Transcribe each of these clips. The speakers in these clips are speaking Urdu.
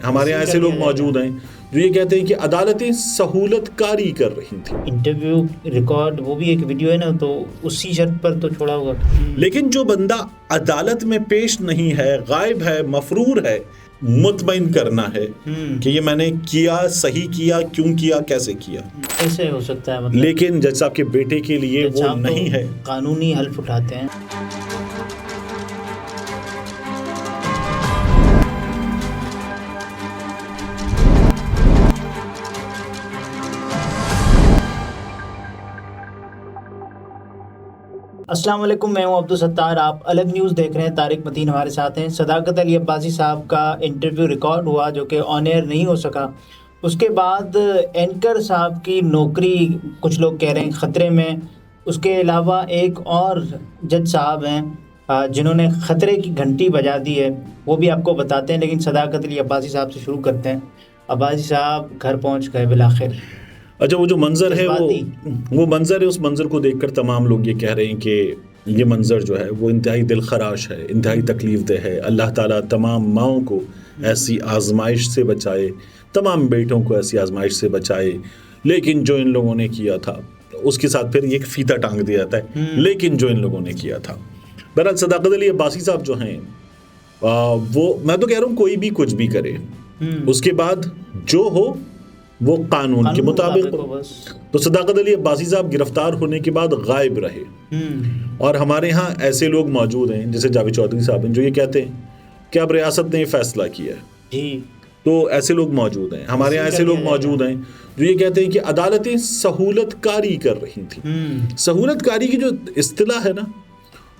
ہمارے یہاں ایسے لوگ موجود ہیں جو یہ کہتے ہیں کہ عدالتیں سہولت کاری کر رہی تھیں. انٹرویو ریکارڈ وہ بھی ایک ویڈیو ہے نا, تو اسی شرط پر تو چھوڑا ہوگا. لیکن جو بندہ عدالت میں پیش نہیں ہے, غائب ہے, مفرور ہے, مطمئن کرنا ہے کہ یہ میں نے کیا, صحیح کیا, کیوں کیا, کیسے کیا. ایسے ہو سکتا ہے مطلب. لیکن جج صاحب کے بیٹے کے لیے وہ نہیں ہے. قانونی حلف اٹھاتے ہیں. السلام علیکم, میں ہوں عبدالستار. آپ الگ نیوز دیکھ رہے ہیں. طارق متین ہمارے ساتھ ہیں. صداقت علی عباسی صاحب کا انٹرویو ریکارڈ ہوا جو کہ آن ایئر نہیں ہو سکا. اس کے بعد اینکر صاحب کی نوکری کچھ لوگ کہہ رہے ہیں خطرے میں. اس کے علاوہ ایک اور جج صاحب ہیں جنہوں نے خطرے کی گھنٹی بجا دی ہے, وہ بھی آپ کو بتاتے ہیں. لیکن صداقت علی عباسی صاحب سے شروع کرتے ہیں. عباسی صاحب گھر پہنچ گئے بالآخر. اچھا, وہ جو منظر ہے وہ منظر ہے, اس منظر کو دیکھ کر تمام لوگ یہ کہہ رہے ہیں کہ یہ منظر جو ہے وہ انتہائی دل خراش ہے, انتہائی تکلیف دہ ہے. اللہ تعالیٰ تمام ماؤں کو ایسی آزمائش سے بچائے, تمام بیٹوں کو ایسی آزمائش سے بچائے. لیکن جو ان لوگوں نے کیا تھا, اس کے ساتھ پھر ایک فیتہ ٹانگ دیا جاتا ہے, لیکن جو ان لوگوں نے کیا تھا. بہرحال صداقت علی عباسی صاحب جو ہیں وہ, میں تو کہہ رہا ہوں کوئی بھی کچھ بھی کرے, اس کے بعد جو ہو وہ قانون کے مطابق ہو. تو صداقت علی عباسی صاحب گرفتار ہونے کے بعد غائب رہے. اور ہمارے ہاں ایسے لوگ موجود ہیں جیسے جاوید چودھری صاحب ہیں جو یہ کہتے ہیں کہ اب ریاست نے یہ فیصلہ کیا ہے. تو ایسے لوگ موجود ہیں, ہمارے یہاں ایسے لوگ موجود ہیں جو یہ کہتے ہیں کہ عدالتیں سہولت کاری کر رہی تھیں. سہولت کاری کی جو اصطلاح ہے نا,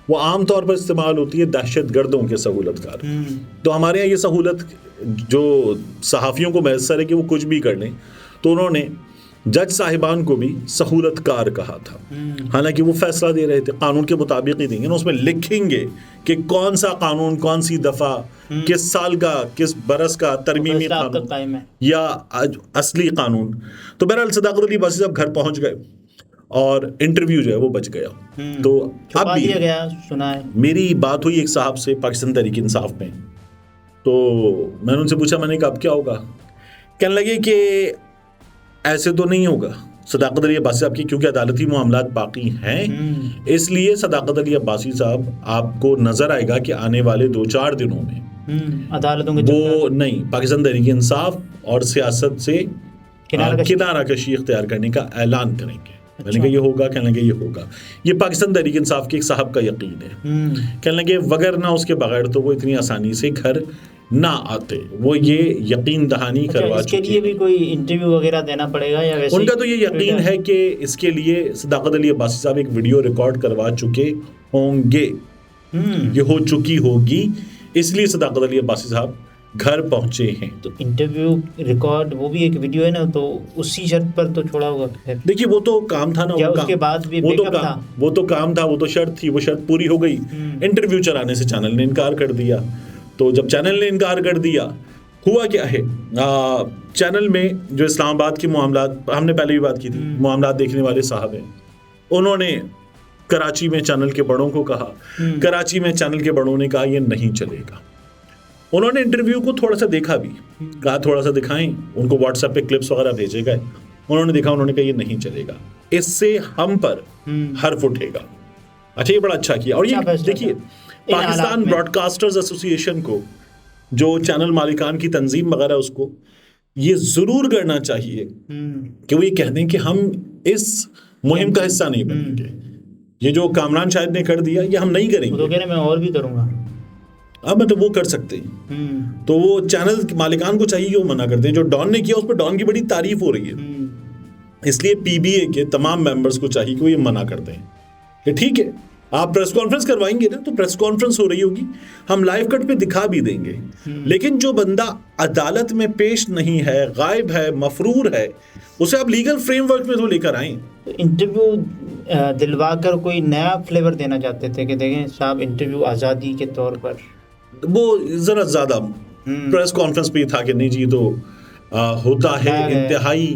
وہ عام طور پر استعمال ہوتی ہے دہشت گردوں کے سہولت کار. تو ہمارے یہاں یہ سہولت جو صحافیوں کو میسر ہے کہ وہ کچھ بھی کر لیں, تو انہوں نے جج صاحبان کو بھی سہولت کار کہا تھا. حالانکہ وہ فیصلہ دے رہے تھے قانون کے مطابق ہی دیں گے نا, اس میں لکھیں گے کہ کون سا قانون, کون سی دفعہ, کس سال کا, کس برس کا ترمیمی قانون یا اصلی قانون. تو بہرحال صداقت علی عباسی صاحب گھر پہنچ گئے اور انٹرویو جو ہے وہ بچ گیا. تو اب بھی سنا ہے, میری بات ہوئی ایک صاحب سے پاکستان تحریک انصاف میں, تو میں نے ان سے پوچھا, میں نے کہا اب کیا ہوگا. کہنے لگے کہ ایسے تو نہیں ہوگا صداقت علی عباسی صاحب کی, کیونکہ عدالتی معاملات باقی ہیں, اس لیے صداقت علی عباسی صاحب آپ کو نظر آئے گا کہ آنے والے 2-4 دنوں میں عدالتوں وہ نہیں پاکستان تحریک انصاف اور سیاست سے کنارہ کشی اختیار کرنے کا اعلان کریں گے. میں نے کہا یہ ہوگا. کہنے لگے یہ ہوگا. یہ پاکستان تحریک انصاف کے ایک صاحب کا یقین ہے. کہنے لگے وگرنہ اس کے بغیر تو وہ اتنی آسانی سے گھر نہ آتے. وہ یہ یقین دہانی کروا چکے. اس کے لیے بھی کوئی انٹرویو وغیرہ دینا پڑے گا یا ویسے؟ ان کا تو یہ یقین ہے کہ اس کے لیے صداقت علی عباسی صاحب ایک ویڈیو ریکارڈ کروا چکے ہوں گے, یہ ہو چکی ہوگی, اس لیے صداقت علی عباسی صاحب گھر پہنچے ہیں. تو انٹرویو ریکارڈ وہ بھی ایک ویڈیو ہے نا, تو اسی شرط پر تو چھوڑا ہوگا. دیکھیے وہ تو کام تھا نا, اس کے بعد بھی وہ تو کام تھا, وہ تو شرط تھی, وہ شرط پوری ہو گئی. انٹرویو چلانے سے چینل نے انکار کر دیا. تو جب چینل نے انکار کر دیا, ہوا کیا ہے, چینل میں جو اسلام آباد کے معاملات, ہم نے پہلے بھی بات کی تھی, معاملات دیکھنے والے صاحب ہیں, انہوں نے کراچی میں چینل کے بڑوں کو کہا. کراچی میں چینل کے بڑوں نے کہا یہ نہیں چلے گا. انہوں نے انٹرویو کو تھوڑا سا دیکھا بھی, کہا تھوڑا سا دکھائیں. ان کو واٹس ایپ پہ کلپس وغیرہ بھیجے گئے, انہوں نے دیکھا, انہوں نے کہا یہ نہیں چلے گا, اس سے ہم پر حرف اٹھے گا. اچھا, یہ بڑا اچھا کیا. اور یہ دیکھیے پاکستان براڈ کاسٹرز ایسوسی ایشن کو, جو چینل مالکان کی تنظیم وغیرہ, اس کو یہ ضرور کرنا چاہیے کہ وہ یہ کہہ دیں کہ ہم اس مہم کا حصہ نہیں بنیں گے. یہ جو کامران شاہد نے کر دیا یہ ہم نہیں کریں گے. تو کہہ رہے میں اور بھی کروں گا. اب مطلب وہ کر سکتے ہیں, تو وہ چینل مالکان کو چاہیے کہ وہ منع کر دیں. جو ڈان نے کیا اس پہ ڈان کی بڑی تعریف ہو رہی ہے, اس لیے پی بی اے کے تمام ممبرز کو چاہیے کہ وہ یہ منع کر دیں کہ ٹھیک ہے آپ پریس کانفرنس کروائیں گے نا, تو پریس کانفرنس ہو رہی ہوگی, ہم لائیو کٹ پہ دکھا بھی دیں گے. لیکن جو بندہ عدالت میں پیش نہیں ہے, غائب ہے, مفرور ہے, اسے آپ لیگل فریم ورک میں تو لے کر آئیں. انٹرویو دلوا کر کوئی نیا فلیور دینا چاہتے تھے کہ دیکھیں صاحب انٹرویو آزادی کے طور پر, وہ ذرا زیادہ پریس کانفرنس پہ تھا کہ نہیں جی تو ہوتا ہے انتہائی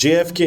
JFK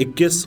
21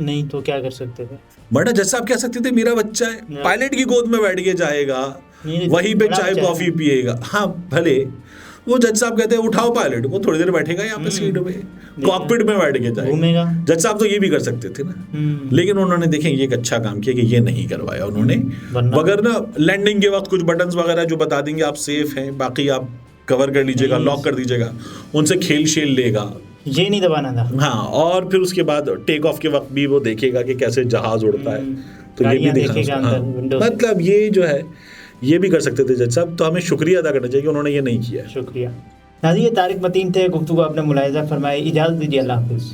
نہیں تو کیا کر سکتے تھے؟ بڑا جج صاحب کہہ سکتے تھے میرا بچہ ہے، پائلٹ کی گود میں بیٹھ کے جائے گا، وہیں پہ چائے کافی پیے گا. ہاں بھلے وہ جج صاحب کہتے ہیں اٹھاؤ پائلٹ، وہ تھوڑی دیر بیٹھے گا یہاں پہ سیٹ میں، کاکپٹ میں بیٹھ کے جائے گا. جج صاحب تو یہ بھی کر سکتے تھے نا، لیکن انہوں نے دیکھیں یہ ایک اچھا کام کیا کہ یہ نہیں کروایا انہوں نے. مگر نا لینڈنگ کے وقت کچھ بٹنز وغیرہ جو بتا دیں گے آپ سیف ہیں، باقی آپ کور کر لیجیے گا، لاک کر دیجیے گا، ان سے کھیل شیل لے گا، یہ نہیں دبانا تھا. ہاں، اور پھر اس کے بعد ٹیک آف کے وقت بھی وہ دیکھے گا کہ کیسے جہاز اڑتا ہے، تو یہ بھی دکھانا. مطلب یہ جو ہے یہ بھی کر سکتے تھے جج صاحب. تو ہمیں شکریہ ادا کرنا چاہیے کہ انہوں نے یہ نہیں کیا. شکریہ. ناظرین، یہ طارق متین تھے، گفتگو آپ نے ملاحظہ فرمائی. اجازت دیجیے، اللہ حافظ.